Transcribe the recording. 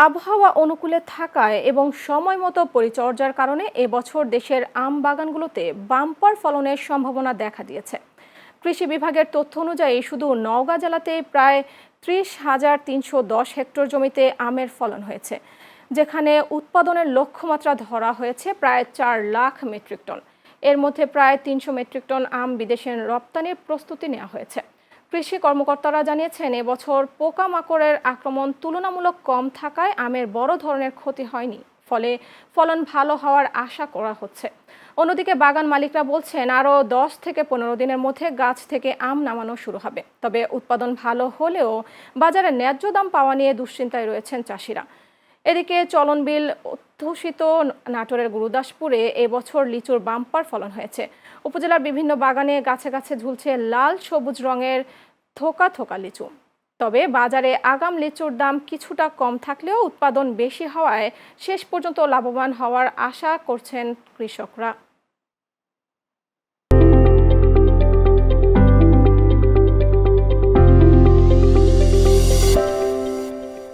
আবহাওয়া অনুকূলে থাকায় এবং সময় মতো পরিচর্যার কারণে এবছর দেশের আম বাগানগুলোতে বাম্পার ফলনের সম্ভাবনা দেখা দিয়েছে। কৃষি বিভাগের তথ্য অনুযায়ী শুধু নওগাঁ জেলাতে প্রায় 30,310 হেক্টর জমিতে আমের ফলন হয়েছে, যেখানে উৎপাদনের লক্ষ্যমাত্রা ধরা হয়েছে প্রায় 4 লাখ মেট্রিক টন। এর মধ্যে প্রায় 300 মেট্রিক টন আম বিদেশে রপ্তানির প্রস্তুতি নেওয়া হয়েছে। কৃষি কর্মকর্তারা জানিয়েছেন, এবছর পোকামাকড়ের আক্রমণ তুলনামূলক কম থাকায় আমের বড় ধরনের ক্ষতি হয়নি, ফলে ফলন ভালো হওয়ার আশা করা হচ্ছে। অন্যদিকে বাগান মালিকরা বলছেন, আরও 10 থেকে 15 দিনের মধ্যে গাছ থেকে আম নামানো শুরু হবে। তবে উৎপাদন ভালো হলেও বাজারে ন্যায্য দাম পাওয়া নিয়ে দুশ্চিন্তায় রয়েছেন চাষিরা। এদিকে চলনবিল অধ্যুষিত নাটোরের গুরুদাসপুরে এবছর লিচুর বাম্পার ফলন হয়েছে। উপজেলার বিভিন্ন বাগানে গাছে গাছে ঝুলছে লাল সবুজ রঙের থোকা থোকা লিচু। তবে বাজারে আগাম লিচুর দাম কিছুটা কম থাকলেও উৎপাদন বেশি হওয়ায় শেষ পর্যন্ত লাভবান হওয়ার আশা করছেন কৃষকরা।